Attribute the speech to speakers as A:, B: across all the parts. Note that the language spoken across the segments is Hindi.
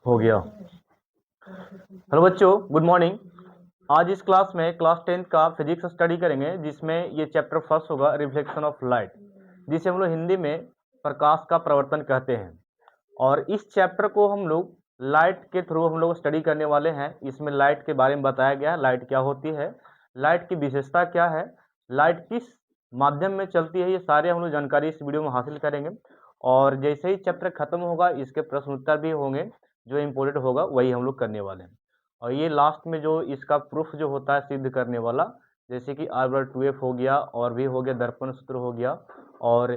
A: हो गया। हेलो बच्चों, गुड मॉर्निंग। आज इस क्लास में क्लास 10 का फिजिक्स स्टडी करेंगे, जिसमें ये चैप्टर फर्स्ट होगा रिफ्लेक्शन ऑफ लाइट, जिसे हम लोग हिंदी में प्रकाश का प्रवर्तन कहते हैं। और इस चैप्टर को हम लोग लाइट के थ्रू हम लोग स्टडी करने वाले हैं। इसमें लाइट के बारे में बताया गया है, लाइट क्या होती है, लाइट की विशेषता क्या है, लाइट किस माध्यम में चलती है, ये सारे हम लोग जानकारी इस वीडियो में हासिल करेंगे। और जैसे ही चैप्टर खत्म होगा, इसके प्रश्न उत्तर भी होंगे, जो इम्पोर्टेंट होगा वही हम लोग करने वाले हैं। और ये लास्ट में जो इसका प्रूफ जो होता है सिद्ध करने वाला, जैसे कि R/2F हो गया, और भी हो गया, दर्पण सूत्र हो गया, और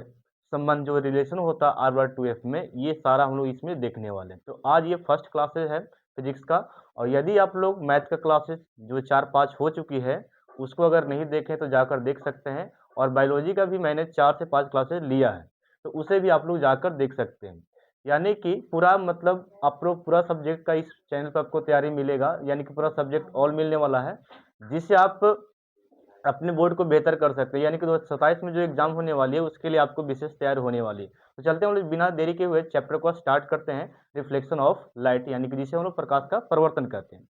A: संबंध जो रिलेशन होता है R/2F में, ये सारा हम लोग इसमें देखने वाले हैं। तो आज ये फर्स्ट क्लासेस है फिजिक्स का। और यदि आप लोग मैथ का क्लासेस जो 4-5 हो चुकी है, उसको अगर नहीं देखें तो जाकर देख सकते हैं। और बायोलॉजी का भी मैंने 4 से 5 क्लासेस लिया है, तो उसे भी आप लोग जाकर देख सकते हैं। यानी कि पूरा मतलब आप लोग पूरा सब्जेक्ट का इस चैनल पर आपको तैयारी मिलेगा, यानी कि पूरा सब्जेक्ट ऑल मिलने वाला है, जिससे आप अपने बोर्ड को बेहतर कर सकते हैं। यानी कि 2027 में जो एग्जाम होने वाली है, उसके लिए आपको विशेष तैयारी होने वाली है। तो चलते हैं हम लोग बिना देरी के हुए चैप्टर को स्टार्ट करते हैं, रिफ्लेक्शन ऑफ लाइट, यानी कि जिसे हम लोग प्रकाश का प्रवर्तन कहते हैं।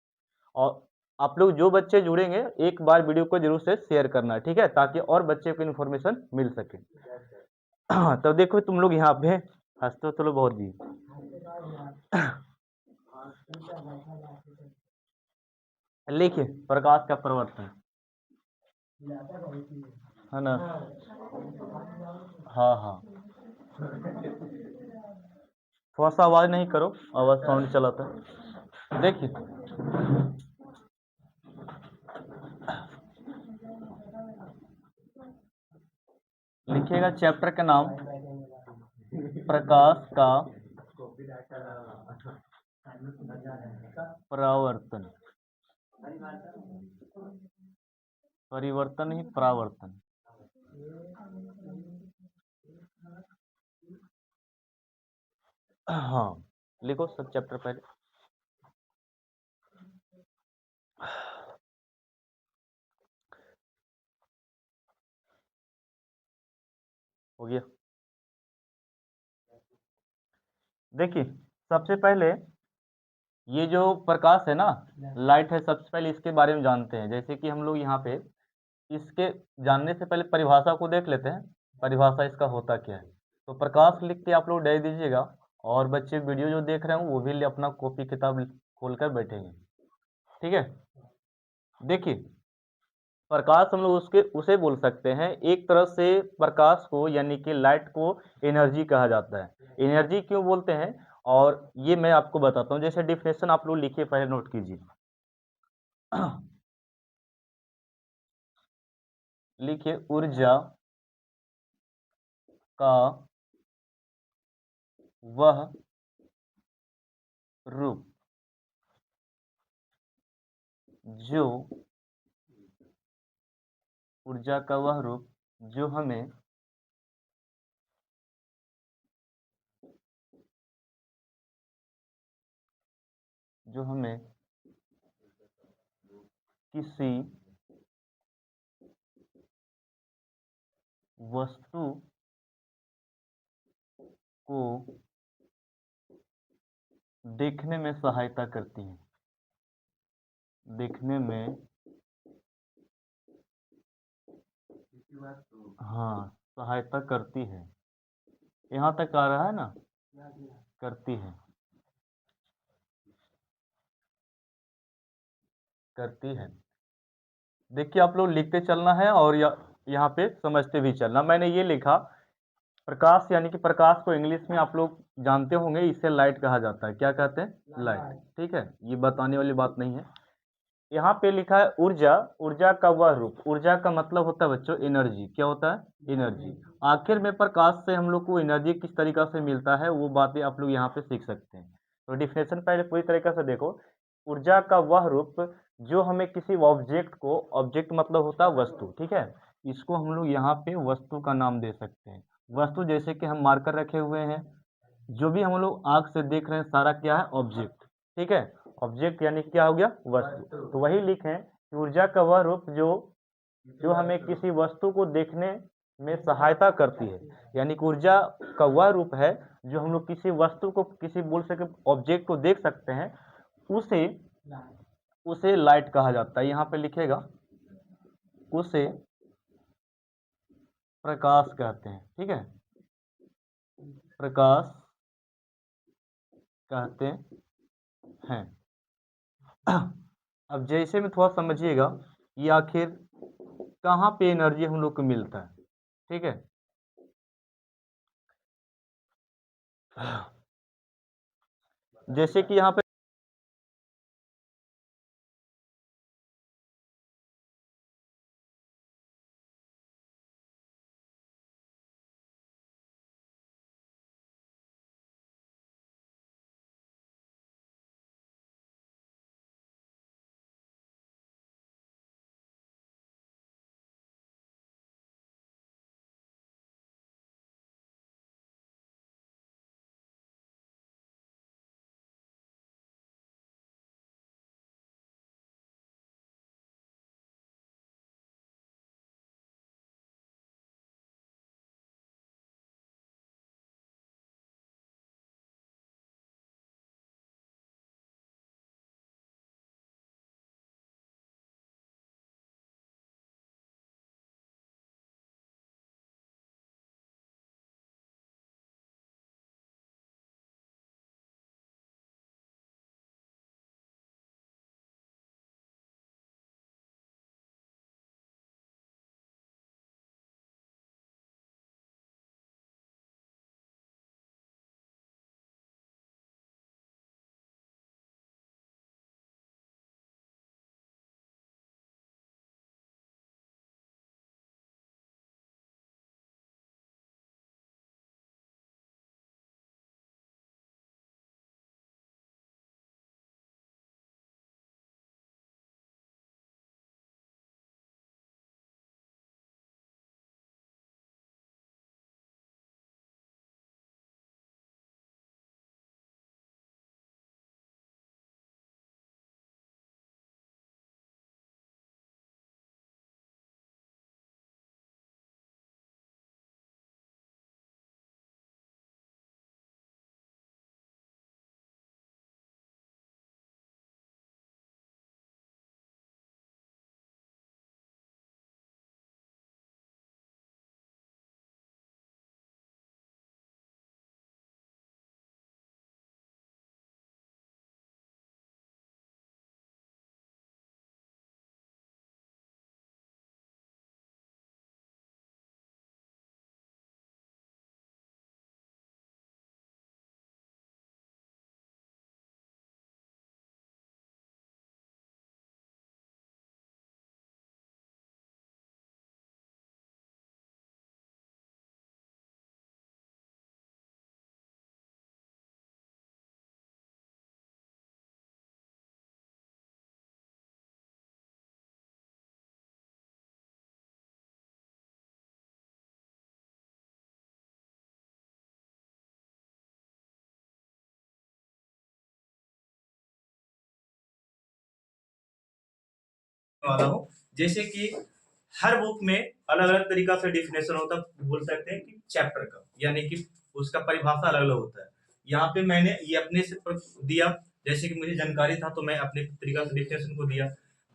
A: और आप लोग जो बच्चे जुड़ेंगे, एक बार वीडियो को जरूर से शेयर करना, ठीक है, ताकि और बच्चे को इन्फॉर्मेशन मिल सके। तो देखो तुम लोग यहाँ पे हंसते हो, चलो बहुत जी। लिखिए प्रकाश का प्रवर्तन, है ना। हाँ हाँ, थोड़ा सा आवाज नहीं करो, आवाज साउंड चलाता है। देखिए लिखिएगा चैप्टर का नाम प्रकाश का परावर्तन, परिवर्तन ही परावर्तन। हाँ, लिखो सब चैप्टर पहले। हो गया। देखिए सबसे पहले ये जो प्रकाश है ना, लाइट है, सबसे पहले इसके बारे में जानते हैं। जैसे कि हम लोग यहाँ पे इसके जानने से पहले परिभाषा को देख लेते हैं, परिभाषा इसका होता क्या है। तो प्रकाश लिख के आप लोग डाल दीजिएगा, और बच्चे वीडियो जो देख रहे हैं वो भी अपना कॉपी किताब खोलकर बैठेंगे, ठीक है। देखिए प्रकाश हम लोग उसके उसे बोल सकते हैं, एक तरह से प्रकाश को यानी कि लाइट को एनर्जी कहा जाता है। एनर्जी क्यों बोलते हैं, और ये मैं आपको बताता हूँ। जैसे डिफिनेशन आप लोग लिखिए, पहले नोट कीजिए। लिखिए ऊर्जा का वह रूप जो ऊर्जा का वह रूप जो हमें किसी वस्तु को देखने में सहायता करती है, देखने में, हाँ, सहायता करती है। यहाँ तक आ रहा है ना, करती है, करती है। देखिए आप लोग लिखते चलना है, और यहाँ पे समझते भी चलना। मैंने ये लिखा प्रकाश, यानी कि प्रकाश को इंग्लिश में आप लोग जानते होंगे, इसे लाइट कहा जाता है। क्या कहते हैं? लाइट, ठीक है, ये बताने वाली बात नहीं है। यहाँ पे लिखा है ऊर्जा, ऊर्जा का वह रूप। ऊर्जा का मतलब होता है बच्चों एनर्जी। क्या होता है? एनर्जी। आखिर में प्रकाश से हम लोग को एनर्जी किस तरीका से मिलता है, वो बातें आप लोग यहाँ पे सीख सकते हैं। तो डिफिनेशन पहले पूरी तरीके से देखो। ऊर्जा का वह रूप जो हमें किसी ऑब्जेक्ट को, ऑब्जेक्ट मतलब होता है वस्तु, ठीक है, इसको हम लोग यहाँ पे वस्तु का नाम दे सकते हैं। वस्तु जैसे कि हम मार्कर रखे हुए हैं, जो भी हम लोग आंख से देख रहे हैं सारा क्या है? ऑब्जेक्ट, ठीक है। ऑब्जेक्ट यानी क्या हो गया? वस्तु। तो वही लिखें कि ऊर्जा का वह रूप जो जो हमें किसी वस्तु को देखने में सहायता करती है, यानी कि ऊर्जा का वह रूप है जो हम लोग किसी वस्तु को, किसी बोल सके ऑब्जेक्ट को देख सकते हैं, उसे उसे लाइट कहा जाता है। यहाँ पे लिखेगा, उसे प्रकाश कहते हैं। ठीक है, प्रकाश कहते हैं। अब जैसे में थोड़ा समझिएगा, ये आखिर कहाँ पे एनर्जी हम लोग को मिलता है। ठीक है, जैसे कि यहाँ पे
B: वाला हूँ। जैसे कि हर बुक में अलग अलग तरीका से डिफिनेशन होता है, बोल सकते हैं कि चैप्टर का, यानी कि उसका परिभाषा अलग अलग होता है। यहाँ पे मैंने ये अपने से दिया, जैसे कि मुझे जानकारी था तो मैं अपने तरीका से डिफिनेशन को दिया।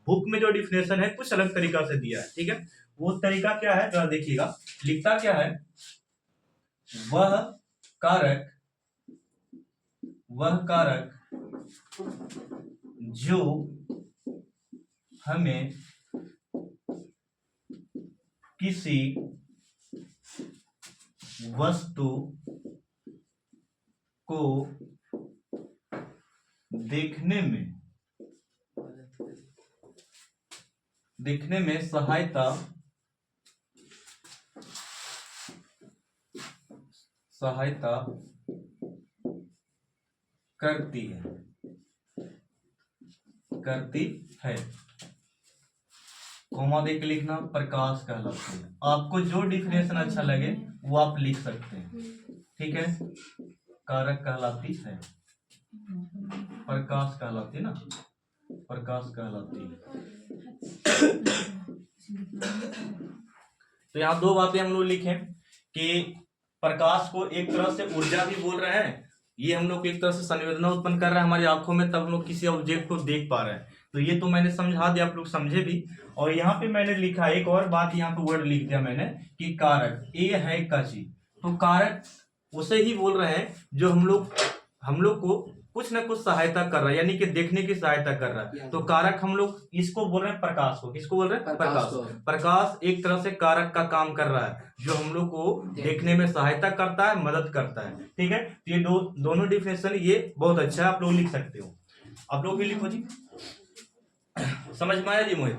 B: बुक में जो डिफिनेशन है कुछ अलग तरीका से दिया है। ठीक है, वो तरीका क्या है जरा देखिएगा। लिखता क्या है, वह कारक जो हमें किसी वस्तु को देखने में सहायता करती है। कोमा देख के लिखना, प्रकाश कहलाती है। आपको जो डिफिनेशन अच्छा लगे वो आप लिख सकते हैं। ठीक है, कारक कहलाती है, प्रकाश कहलाती है ना, प्रकाश कहलाती है। तो यहाँ दो बातें हम लोग लिखे कि प्रकाश को एक तरह से ऊर्जा भी बोल रहे हैं, ये हम लोग एक तरह से संवेदना उत्पन्न कर रहा है हमारी आंखों में, तब हम लोग किसी ऑब्जेक्ट को देख पा रहे हैं। तो ये तो मैंने समझा दिया, आप लोग समझे भी। और यहाँ पे मैंने लिखा एक और बात, यहाँ पे वर्ड लिख दिया मैंने कि कारक, ए है का चीज, तो कारक उसे ही बोल रहे हैं जो हम लोग को कुछ ना कुछ सहायता कर रहा है, यानी कि देखने की सहायता कर रहा है। तो कारक हम लोग इसको बोल रहे हैं प्रकाश को। किसको बोल रहे हैं? प्रकाश। प्रकाश एक तरह से कारक का काम कर रहा है जो हम लोग को देखने में सहायता करता है, मदद करता है। ठीक है, तो ये दोनों डिफिनेशन ये बहुत अच्छा है, आप लोग लिख सकते हो। आप लोग भी लिखो जी, समझ में आया जी मोहित?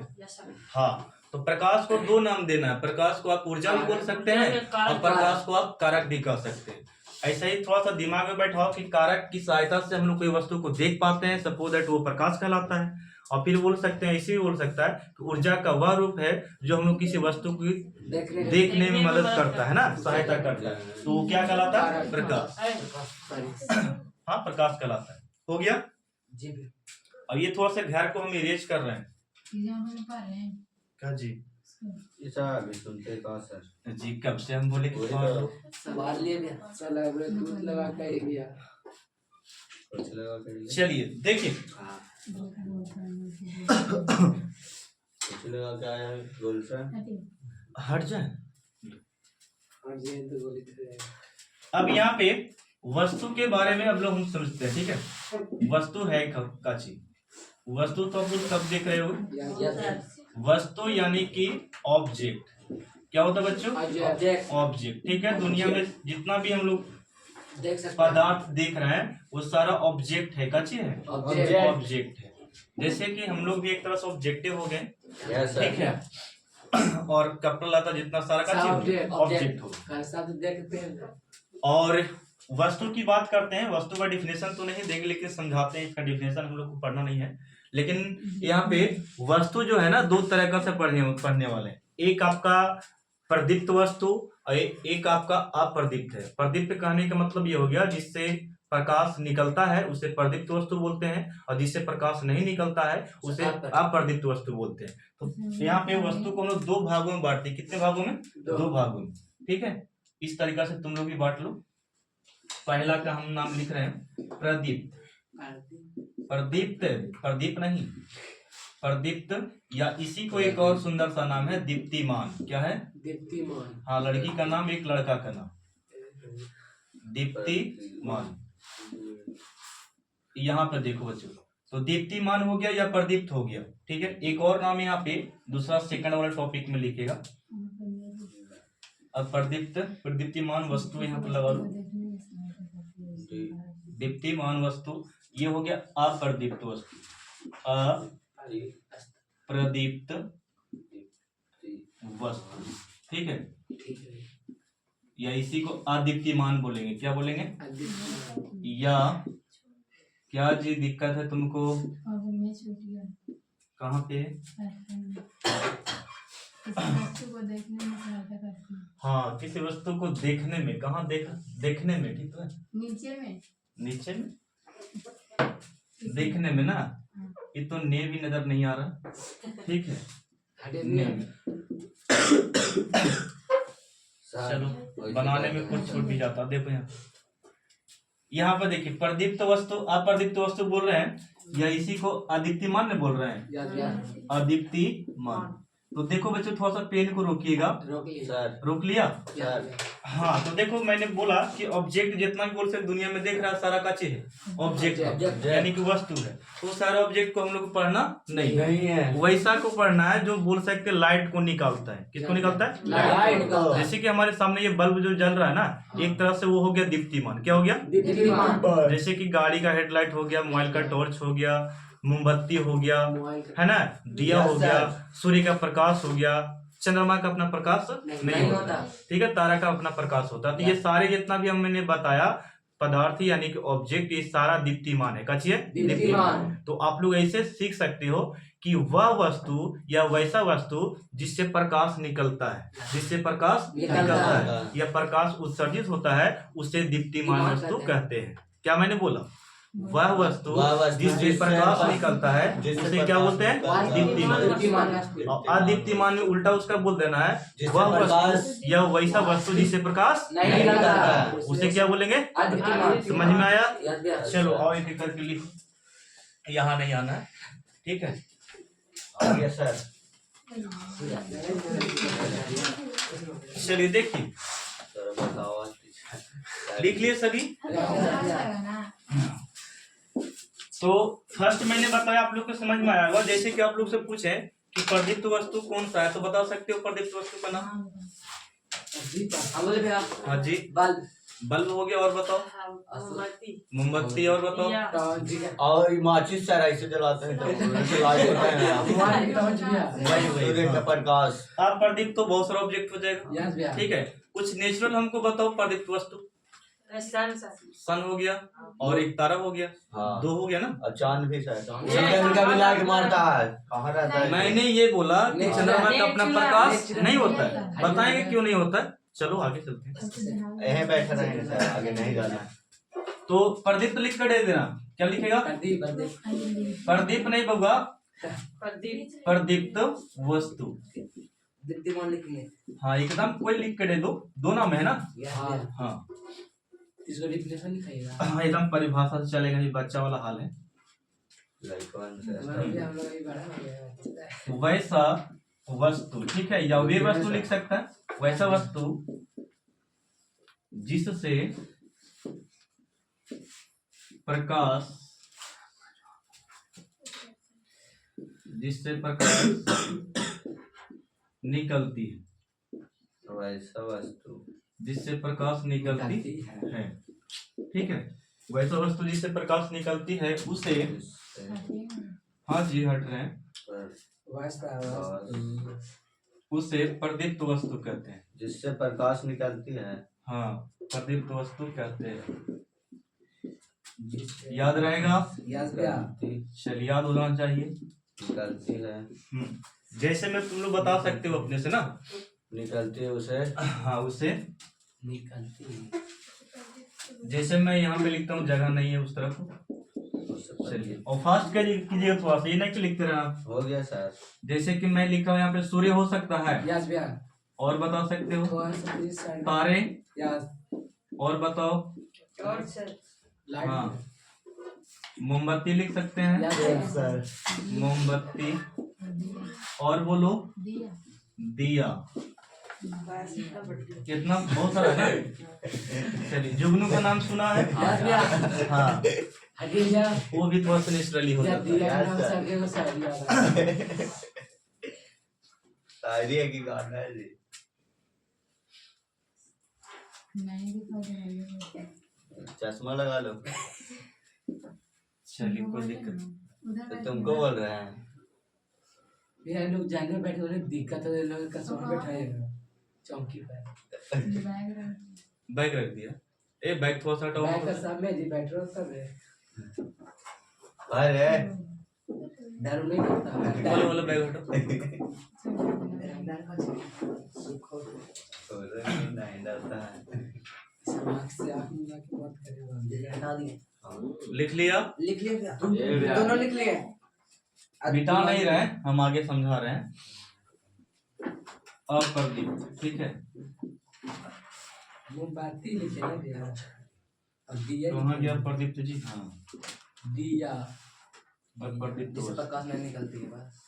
B: हाँ, तो प्रकाश को दो नाम देना है, प्रकाश को आप ऊर्जा भी बोल सकते हैं और प्रकाश को आप कारक भी कह सकते हैं। ऐसा ही थोड़ा सा दिमाग में बैठाओ कि कारक की सहायता से हम लोग कोई वस्तु को देख पाते हैं, सपोज दैट वो प्रकाश कहलाता है। और फिर बोल सकते हैं, ऐसे भी बोल सकता है कि ऊर्जा का वह रूप है जो हम लोग किसी वस्तु को देखने में मदद करता है ना, सहायता करता है, तो वो क्या कहलाता है? प्रकाश। हाँ, प्रकाश कहलाता है। हो गया जी। अब ये थोड़ा सा घर को हम इरेज कर रहे हैं क्या जी?
C: सुनते कहा सर
B: जी, कब से हम बोले कि
C: सवाल ले लिया, साला दूध लगा के दिया,
B: चलिए देखिए,
C: लगा क्या है गोल से
B: हट जाए। अब यहाँ पे वस्तु के बारे में अब लोग हम समझते हैं। ठीक है, वस्तु है का चीज, वस्तु तो आप लोग कब देख रहे हो? वस्तु यानी कि ऑब्जेक्ट। क्या होता है बच्चों? ऑब्जेक्ट। ठीक है, दुनिया में जितना भी हम लोग पदार्थ देख रहे हैं वो सारा ऑब्जेक्ट है, का चीज है, ऑब्जेक्ट है। जैसे कि हम लोग भी एक तरह से ऑब्जेक्टिव हो गए, ठीक है, और कपड़ा लाता जितना सारा का चीज ऑब्जेक्ट हो। और वस्तु की बात करते हैं, वस्तु का डिफिनेशन तो नहीं देंगे लेकिन समझाते हैं, इसका डिफिनेशन हम लोग को पढ़ना नहीं है। लेकिन यहाँ पे वस्तु जो है ना, दो तरह का से पढ़ने वाले हैं। एक आपका प्रदीप्त वस्तु और एक आपका अप्रदीप्त है। प्रदीप्त कहने का मतलब ये हो गया जिससे प्रकाश निकलता है उसे प्रदीप्त वस्तु बोलते हैं, और जिससे प्रकाश नहीं निकलता है उसे अप्रदीप्त वस्तु बोलते हैं। तो यहाँ पे वस्तु को हम लोग दो भागों में बांटते हैं। कितने भागों में? दो भागों में। ठीक है, इस तरीका से तुम लोग भी बांट लो। पहला का हम नाम लिख रहे हैं प्रदीप्त। प्रदीप्त, प्रदीप नहीं, प्रदीप्त, या इसी को एक और सुंदर सा नाम है दीप्तिमान। क्या है? दीप्तिमान। हाँ, लड़की का नाम, एक लड़का का नाम, दीप्तिमान। यहाँ पे देखो बच्चों, तो दीप्तिमान हो गया या प्रदीप्त हो गया। ठीक है, एक और नाम यहाँ पे दूसरा सेकंड वाला टॉपिक में लिखेगा। अब प्रदीप्त, प्रदीप्तिमान वस्तु यहाँ पे लगा लो, दीप्तिमान वस्तु। ये हो गया अप्रदीप्त वस्तु, अप्रदीप्त वस्तु। ठीक है, या इसी को अदीप्तिमान बोलेंगे। क्या बोलेंगे? या क्या जी दिक्कत है तुमको? कहाँ पे? हाँ, किसी वस्तु को देखने में। कहाँ देखने में? ठीक है, नीचे में, नीचे में देखने में ना, ये तो ने भी नजर नहीं आ रहा। ठीक है, ने चलो बनाने में कुछ छूट भी जाता। देखो यहाँ पर देखिए, प्रदीप्त वस्तु अप्रदीप्त वस्तु बोल रहे हैं, या इसी को अदीप्तिमान ने बोल रहे हैं, अदीप्तिमान। तो देखो बच्चों, थोड़ा सा पेन को रोकिएगा। रोक लिया? हाँ, तो देखो मैंने बोला कि ऑब्जेक्ट जितना भी बोल सकते दुनिया में देख रहा है सारा का चीज है, ऑब्जेक्ट यानी कि वस्तु है। तो सारा ऑब्जेक्ट को हम लोग को पढ़ना नहीं है, वैसा को पढ़ना है जो बोल सकते लाइट को निकालता है। किसको निकालता है? लाइट। जैसे कि हमारे सामने ये बल्ब जो जल रहा है ना, एक तरह से वो हो गया दीप्तिमान। क्या हो गया? दीप्तिमान। जैसे कि गाड़ी का हेडलाइट हो गया, मोबाइल का टॉर्च हो गया, मोमबत्ती हो गया, है ना, दिया हो गया, सूर्य का प्रकाश हो गया, चंद्रमा का अपना प्रकाश नहीं होता। ठीक है, तारा का अपना प्रकाश होता है। तो ये सारे जितना भी मैंने बताया पदार्थ यानी कि ऑब्जेक्ट, ये सारा दीप्तिमान है। कचिए दीप्तिमान। तो आप लोग ऐसे सीख सकते हो कि वह वस्तु या वैसा वस्तु जिससे प्रकाश निकलता है, जिससे प्रकाश निकलता है या प्रकाश उत्सर्जित होता है, उसे दीप्तिमान वस्तु कहते हैं। क्या मैंने बोला? वह वस्तु जिससे प्रकाश निकलता है उसे क्या बोलते हैं? दीप्तिमान। और अदीप्तिमान में उल्टा उसका बोल देना है वह वस्तु या वैसा वस्तु जिससे प्रकाश
C: नहीं निकलता है
B: उसे क्या बोलेंगे?
C: अदीप्तिमान।
B: समझ में आया?
C: याद गया।
B: चलो और एक करके लिखो, यहाँ नहीं आना है, ठीक है?
D: Yes sir.
B: चलिए देखिए,
D: सर बताओ।
B: लिख लिए सभी? तो फर्स्ट मैंने बताया, आप लोग को समझ में आया होगा। जैसे कि आप लोग से पूछे कि प्रदीप्त वस्तु कौन सा है, तो बता सकते हो प्रदीप्त वस्तु का नाम?
C: हम बोले भैया
B: हाँ जी,
C: बल्ब।
B: बल्ब हो गया, और बताओ? मोमबत्ती, और बताओ?
D: और माचिस सर ऐसे जलाते हैं सूर्य का प्रकाश।
B: आप प्रदीप्त तो बहुत सारा ऑब्जेक्ट हो जाएगा, ठीक है? कुछ नेचुरल हमको बताओ प्रदीप्त वस्तु। सन हो गया, और एक तारा हो गया,
D: हाँ।
B: 2 हो गया ना?
D: और चांद भी सर, चंद्रमा का भी लाइट मारता है, कहाँ रहता है?
B: मैंने ये बोला कि चंद्रमा का अपना प्रकाश नहीं होता है, बताएंगे क्यों नहीं होता है? चलो आगे चलते हैं।
D: यहीं बैठे रहेंगे सर, आगे नहीं जाना।
B: तो प्रदीप्त लिख कर दे देना, क्या लिखेगा? प्रदीप नहीं होगा, प्रदीप्त वस्तु।
C: दीप्तिमान लिखेंगे।
B: हाँ एकदम, कोई लिख के दे दो, 2 नाम है ना? हाँ
C: इसको डिफिनेशन लिखाइएगा।
B: हाँ, एकदम परिभाषा से चलेगा, ये बच्चा वाला हाल है। वैसा वस्तु, ठीक है, या वे वस्तु लिख सकता है, वैसा वस्तु जिससे प्रकाश निकलती है,
D: वैसा वस्तु
B: जिससे प्रकाश निकलती है, ठीक है? वैसा वस्तु जिससे प्रकाश निकलती है उसे, हाँ जी हट रहे हैं, उसे प्रदीप्त वस्तु कहते हैं।
D: जिससे प्रकाश निकलती है,
B: हाँ, प्रदीप्त वस्तु कहते हैं। याद रहेगा? चलिए, याद होना चाहिए।
D: निकलती है,
B: जैसे मैं तुम लोग बता सकते हो अपने से ना,
D: निकलती है उसे,
B: हाँ उसे
C: निकलती है।
B: जैसे मैं यहाँ पे लिखता हूँ, जगह नहीं है उस तरफ। चलिए, और फास्ट कीजिएगा थोड़ा सा, ये नहीं कि लिखते रहना।
D: हो गया सर।
B: जैसे कि मैं लिखा हूँ यहाँ पे, सूर्य हो सकता है,
C: यस भैया।
B: और बता सकते हो? तारे,
C: यस।
B: और बताओ? हाँ, मोमबत्ती लिख सकते हैं,
C: यस सर।
B: मोमबत्ती, और बोलो? दिया। कितना, बहुत सारा है। चलिए, जुगनू का नाम सुना है? हाँ, वो भी थोड़ा सा नेचुरली हो जाता है।
D: शायरी है कि गाना है जी? चश्मा लगा लो।
B: चलिए, कोई दिक्कत नहीं।
D: तो तुमको बोल रहे हैं
C: भैया, लोग जानने बैठे वाले दिक्कत है, लोग कसम बैठाएगा चौकी पर।
B: बैग रख दिया। ए, बैग थोड़ा सा हटाओ।
C: बैग का सब में जी बैठ रहा सब है।
D: अरे
C: डर नहीं लगता
B: वाला वाला बैग हटाओ।
D: नहीं डरता है।
C: समाज से आप मिला के बात करेगा। हटा दिए।
B: लिख लिया?
C: लिख लिया भैया, दोनों लिख लिए।
B: मिटा नहीं रहे, हम आगे समझा रहे हैं। अब कर दी, ठीक है?
C: मोमबत्ती लिखे ना भैया, अब दिया
B: कहाँ गया प्रदीप्त जी? हाँ,
C: दिया।
B: अब प्रदीप्त
C: जिससे
B: वस्तु।
C: प्रकाश नहीं निकलती है बस।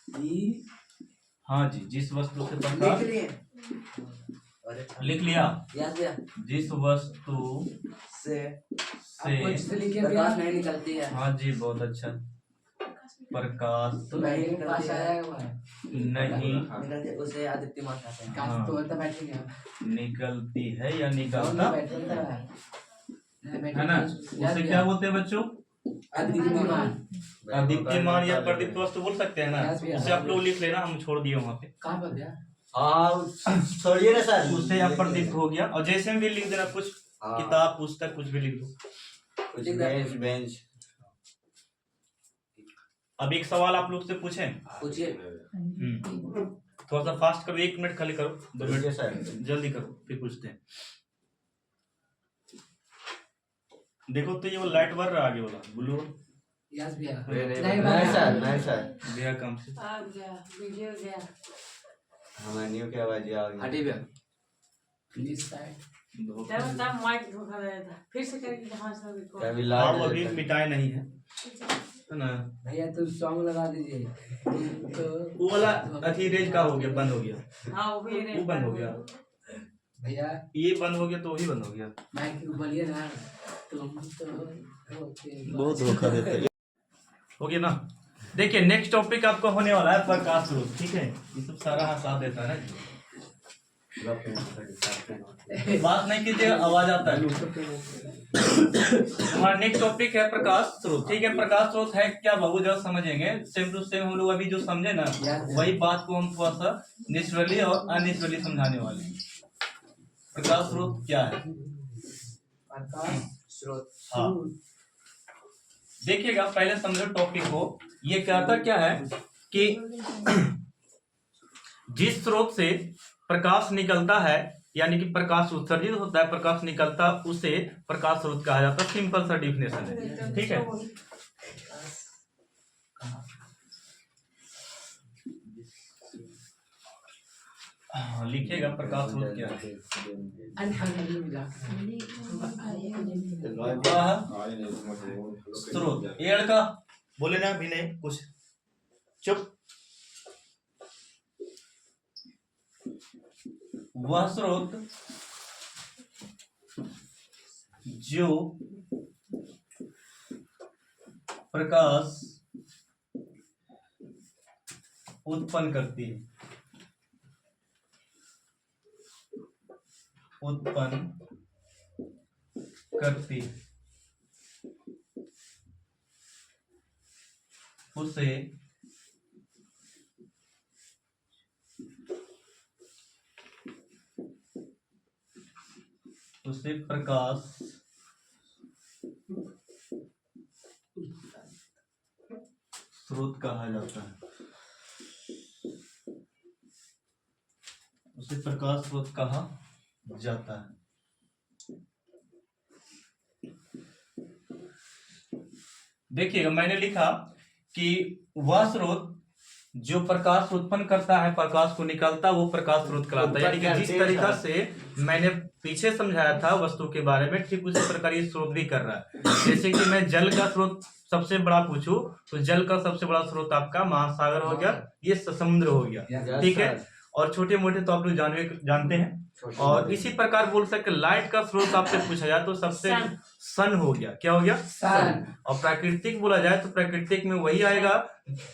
B: हाँ जी, जिस वस्तु से प्रकाश,
C: लिख लिए।
B: लिख लिया?
C: यस भैया।
B: जिस वस्तु
C: से
B: से
C: प्रकाश नहीं निकलती है।
B: हाँ जी, बहुत अच्छा। प्रकाश
C: तो नहीं पास आएगा
B: नहीं
C: निकलती, उसे अदीप्तिमान कहते हैं।
B: हाँ।
C: तो तो बैठेंगे,
B: निकलती है या निकलता है ना, उसे
C: यस
B: क्या
C: भैया।
B: बोलते हैं बच्चों?
C: अदीप्तिमान।
B: दीप्तिमान या प्रदीप्त वस्तु बोल सकते हैं ना?
C: Yes, भैया।
B: उसे आप लोग लिख लेना, हम छोड़ दिए वहाँ पे।
C: कहाँ पर भैया?
D: हाँ छोड़िए ना सर।
B: उससे आप प्रदीप्त हो गया। और जैसे भी लिख देना, कुछ
D: हाँ।
B: किताब पुस्तक कुछ भी लिख दो।
D: कुछ बेंच बेंच।
B: अब एक सवाल आप लोग से पूछें,
C: पूछिए।
B: थोड़ा सा फास्ट करो, 1 मिनट खाली करो, 2 मिनट
D: सर।
B: जल्दी करो, फिर पूछते हैं। देखो तो ये वो लाइट बर रहा आगे वाला ब्लू
C: यस भैया
D: नहीं सर, नहीं सर।
B: गया काम से।
E: आ गया वीडियो गया।
D: हमारे न्यू की आवाज आ गई।
C: हटी भैया प्लीज साइड
E: तब तब माइक धोखा दे था फिर से करके जहाँ से रिकॉर्ड।
D: कभी
B: हाँ वो
D: लाइट
B: अभी मिटाए नहीं है ना।
C: भैया तो सॉन्ग लगा दीजिए तो
B: वो वाला अथी रेंज का हो गया, बंद हो गया,
E: हाँ वो भी
B: वो बंद हो गया।
C: भैया
B: ये बंद हो गया तो वही बंद हो गया।
C: माइक को बोलिए ना तुम तो
D: बहुत धोखा देते हैं।
B: हो गया ना। देखिए नेक्स्ट टॉपिक आपका होने वाला है प्रकाश स्रोत। ठीक है, ये सब सारा साथ देता है ना। बात नहीं कीजिए, आवाज आता है। हमारा नेक्स्ट टॉपिक है प्रकाश स्रोत। ठीक है, प्रकाश स्रोत है क्या बाबू, जब समझेंगे सेम टू सेम हम लोग अभी जो समझे ना वही बात को हम थोड़ा सा नेचुरली और अननेचुरली समझाने वाले हैं। प्रकाश स्रोत क्या है?
C: प्रकाश स्रोत।
B: हाँ देखिएगा, पहले समझो टॉपिक को। ये कहता क्या है कि जिस स्रोत से प्रकाश निकलता है यानी कि प्रकाश उत्सर्जित होता है, प्रकाश निकलता, उसे प्रकाश स्रोत कहा जाता है। सिंपल सा डिफिनेशन है। ठीक है, हाँ, लिखिएगा प्रकाश स्रोत क्या है। स्रोत ये लड़का बोले ना अभी नहीं कुछ, चुप। वह स्रोत जो प्रकाश उत्पन्न करती है, उसे प्रकाश स्रोत कहा जाता है। उसे प्रकाश स्रोत कहा जाता है। देखिएगा, मैंने लिखा कि वह स्रोत जो प्रकाश उत्पन्न करता है, प्रकाश को निकालता, वो प्रकाश स्रोत कहलाता है। यानी कि जिस तरीका से मैंने पीछे समझाया था वस्तु के बारे में, ठीक उसी प्रकार ये स्रोत भी कर रहा है। जैसे कि मैं जल का स्रोत सबसे बड़ा पूछूं तो जल का सबसे बड़ा स्रोत आपका महासागर हो गया, ये समुद्र हो गया। ठीक है, और छोटे मोटे तो आप लोग जानते हैं। और इसी प्रकार बोल सकते लाइट का स्रोत आपसे पूछा जाए तो सबसे सन हो गया। क्या हो गया? सन। और प्राकृतिक बोला जाए तो प्राकृतिक में वही आएगा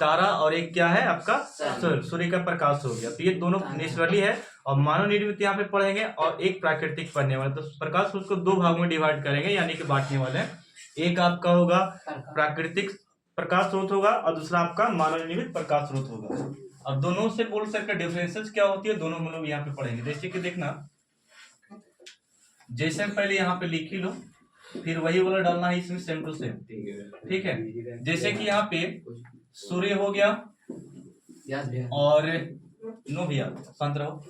B: तारा, और एक क्या है आपका सूर्य का प्रकाश हो गया। तो ये दोनों नेचुरली है और मानव निर्मित यहाँ पे पढ़ेंगे और एक प्राकृतिक पढ़ने वाले। तो प्रकाश उसको दो भागों में डिवाइड करेंगे यानी कि बांटने वाले हैं। एक आपका होगा प्राकृतिक प्रकाश स्रोत होगा और दूसरा आपका मानव निर्मित प्रकाश स्रोत होगा। अब दोनों से बोल सकते डिफरेंसेस क्या होती है, दोनों हम लोग यहाँ पे पढ़ेंगे। जैसे कि देखना, जैसे पहले यहाँ पे लिख ही लो, फिर वही वाला डालना है इसमें सेम टू सेम। ठीक है, जैसे कि यहाँ पे सूर्य हो गया और नो भैया शांत रहो,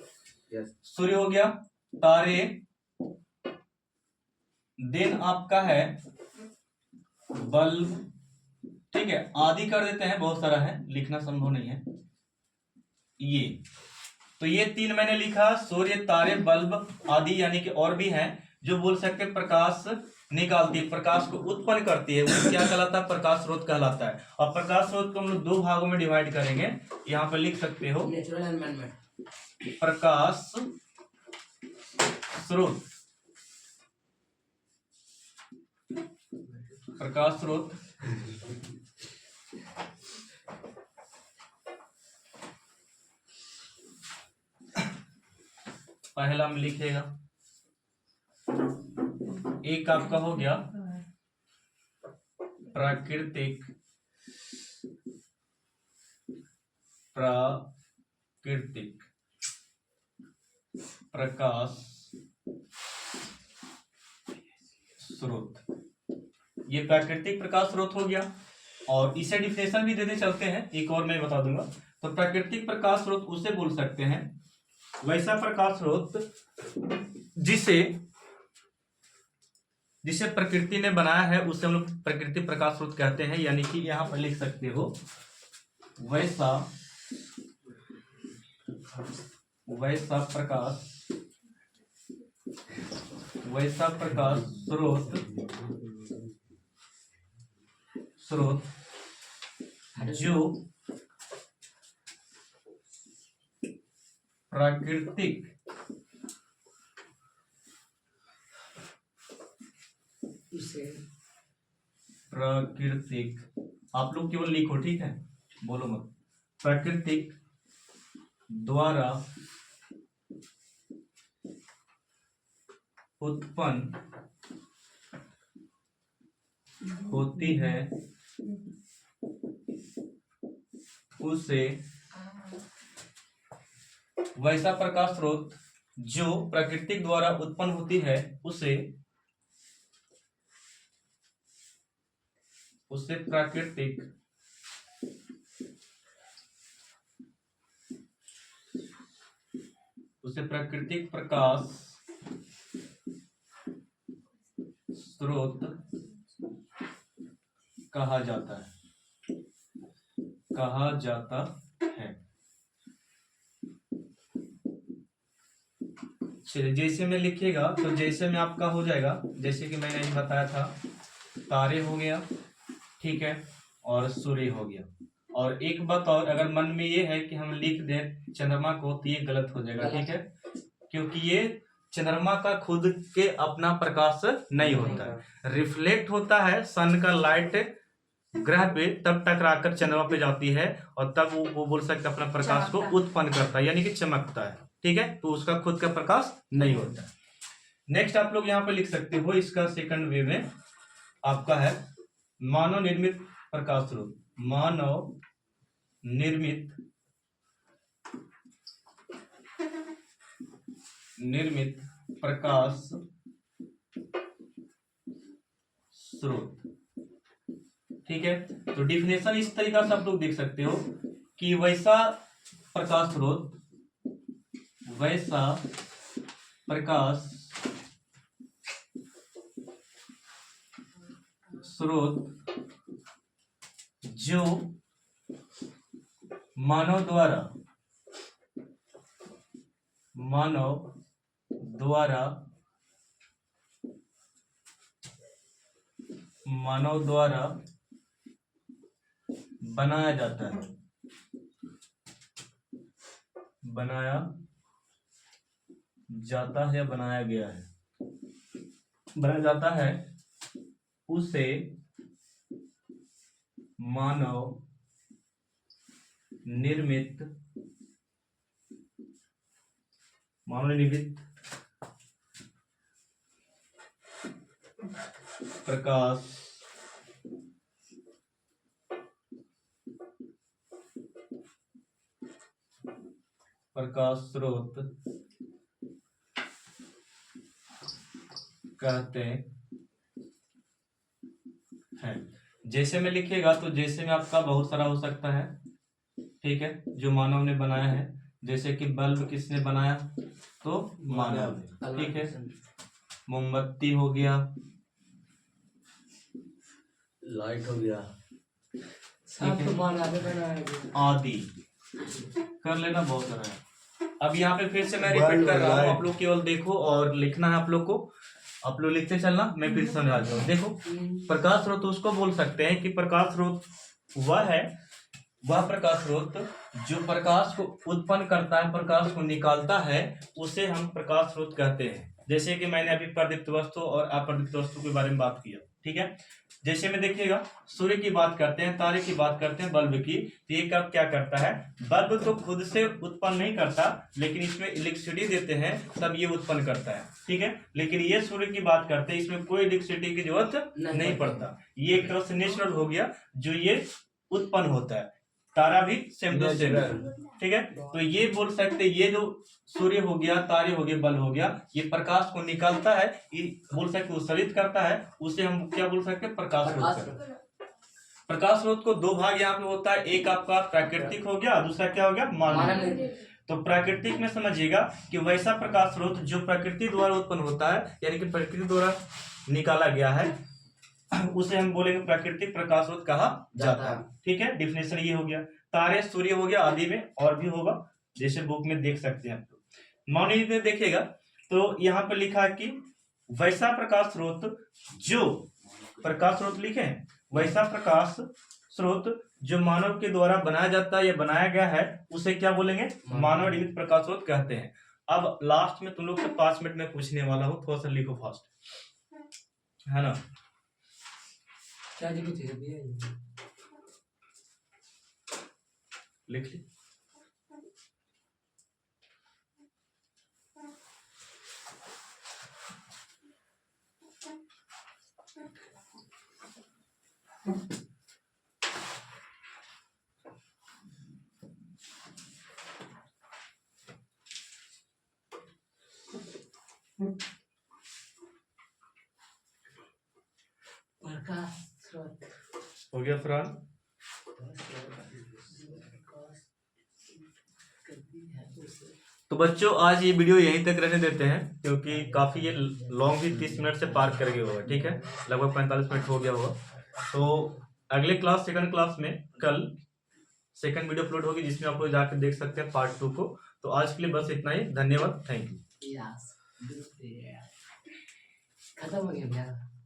B: सूर्य हो गया, तारे, देन आपका है बल्ब। ठीक है, आदि कर देते हैं, बहुत सारा है, लिखना संभव नहीं है। ये तो ये तीन मैंने लिखा, सूर्य, तारे, बल्ब आदि, यानी कि और भी हैं जो बोल सकते हैं प्रकाश निकालती है, प्रकाश को उत्पन्न करती है। वो क्या कहलाता है? प्रकाश स्रोत कहलाता है। और प्रकाश स्रोत को हम लोग दो भागों में डिवाइड करेंगे। यहाँ पे लिख सकते हो प्रकाश स्रोत, प्रकाश स्रोत पहला में लिखेगा, एक आपका हो गया प्राकृतिक प्रकाश स्रोत, ये प्राकृतिक प्रकाश स्रोत हो गया। और इसे डिफिनेशन भी देते चलते हैं, एक और मैं बता दूंगा। तो प्राकृतिक प्रकाश स्रोत उसे बोल सकते हैं वैसा प्रकाश स्रोत जिसे जिसे प्रकृति ने बनाया है उसे हम लोग प्रकृति प्रकाश स्रोत कहते हैं। यानी कि यहाँ पर लिख सकते हो वैसा प्रकाश स्रोत जो प्राकृतिक आप लोग केवल लिखो, ठीक है, बोलो मत। प्राकृतिक द्वारा उत्पन्न होती है उसे वैसा प्रकाश स्रोत जो प्राकृतिक द्वारा उत्पन्न होती है उसे प्राकृतिक प्रकाश स्रोत कहा जाता है। चलिए, जैसे में लिखिएगा तो जैसे में आपका हो जाएगा, जैसे कि मैंने अभी बताया था, तारे हो गया, ठीक है, और सूर्य हो गया। और एक बात और, अगर मन में ये है कि हम लिख दें चंद्रमा को तो ये गलत हो जाएगा, ठीक है, क्योंकि ये चंद्रमा का खुद के अपना प्रकाश नहीं होता है, रिफ्लेक्ट होता है सन का लाइट ग्रह पे, तब टकराकर चंद्रमा पे जाती है और तब वो बोल सकते अपना प्रकाश को उत्पन्न करता है, यानी कि चमकता है, ठीक है, तो उसका खुद का प्रकाश नहीं होता है। नेक्स्ट आप लोग यहाँ पे लिख सकते हो, इसका सेकंड वे में आपका है मानव निर्मित प्रकाश स्रोत। मानव निर्मित प्रकाश स्रोत, ठीक है। तो डिफिनेशन इस तरीका से आप लोग देख सकते हो कि वैसा प्रकाश स्रोत जो मानव द्वारा बनाया जाता है, बनाया जाता है, उसे मानव निर्मित प्रकाश स्रोत कहते हैं। जैसे में लिखिएगा तो जैसे में आपका बहुत सारा हो सकता है, ठीक है, जो मानव ने बनाया है। जैसे कि बल्ब किसने बनाया, तो मानव ने, ठीक है। मोमबत्ती हो गया,
D: लाइट हो गया,
B: आदि कर लेना, बहुत सारा है। अब यहाँ पे फिर से मैं रिपीट कर रहा हूँ, आप लोग केवल देखो और लिखना है आप लोग को, आप लोग लिखते चलना, मैं फिर समझा दूँ। देखो, प्रकाश स्रोत उसको बोल सकते हैं कि प्रकाश स्रोत वह प्रकाश स्रोत जो प्रकाश को उत्पन्न करता है, प्रकाश को निकालता है, उसे हम प्रकाश स्रोत कहते हैं। जैसे कि मैंने अभी प्रदीप्त वस्तु और अप्रदीप्त वस्तु के बारे में बात किया, ठीक है। जैसे में देखिएगा, सूर्य की बात करते हैं, तारे की बात करते हैं, बल्ब की, तो ये कब क्या करता है, बल्ब तो खुद से उत्पन्न नहीं करता, लेकिन इसमें इलेक्ट्रिसिटी देते हैं तब ये उत्पन्न करता है, ठीक है। लेकिन ये सूर्य की बात करते हैं, इसमें कोई इलेक्ट्रिसिटी की जरूरत नहीं पड़ता, ये एक तरह से नेचुरल हो गया जो ये उत्पन्न होता है। तारा भी सेम टू सेम, ठीक है। तो ये बोल सकते, ये जो सूर्य हो गया, तारे हो गए, बल्ब हो गया, ये प्रकाश को निकालता है, ये बोल सकते उत्सर्जित करता है, उसे हम क्या बोल सकते हैं, प्रकाश स्रोत। प्रकाश स्रोत को दो भाग यहाँ पे होता है, एक आपका प्राकृतिक हो गया, दूसरा क्या हो गया, मानव। तो प्राकृतिक में समझिएगा कि वैसा प्रकाश स्रोत जो प्रकृति द्वारा उत्पन्न होता है, यानी कि प्रकृति द्वारा निकाला गया है उसे हम बोलेंगे प्राकृतिक प्रकाश स्रोत कहा जाता है। ठीक है, डिफिनेशन ये हो गया। तारे, सूर्य हो गया, आदि में और भी होगा, जैसे बुक में देख सकते हैं आप लोग। मान लीजिए देखिएगा तो यहाँ पर लिखा है कि वैसा प्रकाश स्रोत जो प्रकाश स्रोत लिखे हैं, वैसा प्रकाश स्रोत जो मानव के द्वारा बनाया जाता है या बनाया गया है उसे क्या बोलेंगे? मानव निर्मित प्रकाश स्रोत कहते हैं। अब लास्ट में तुम लोग से 5 मिनट में पूछने वाला हूँ, थोड़ा सा लिखो फास्ट, है ना?
C: क्या जी कुछ भैया
B: लिख ली।
C: प्रकाश स्रोत
B: हो गया फरहान? तो बच्चों आज ये वीडियो यहीं तक रहने देते हैं क्योंकि काफी ये लॉन्ग भी 30 मिनट से पार कर गया होगा। ठीक है, लगभग 45 मिनट हो गया होगा। तो अगले क्लास सेकंड क्लास में कल सेकंड वीडियो अपलोड होगी जिसमें आप लोग जाकर देख सकते हैं पार्ट 2 को। तो आज के लिए बस इतना ही, धन्यवाद, थैंक यू।
C: खत्म हो गया भैया।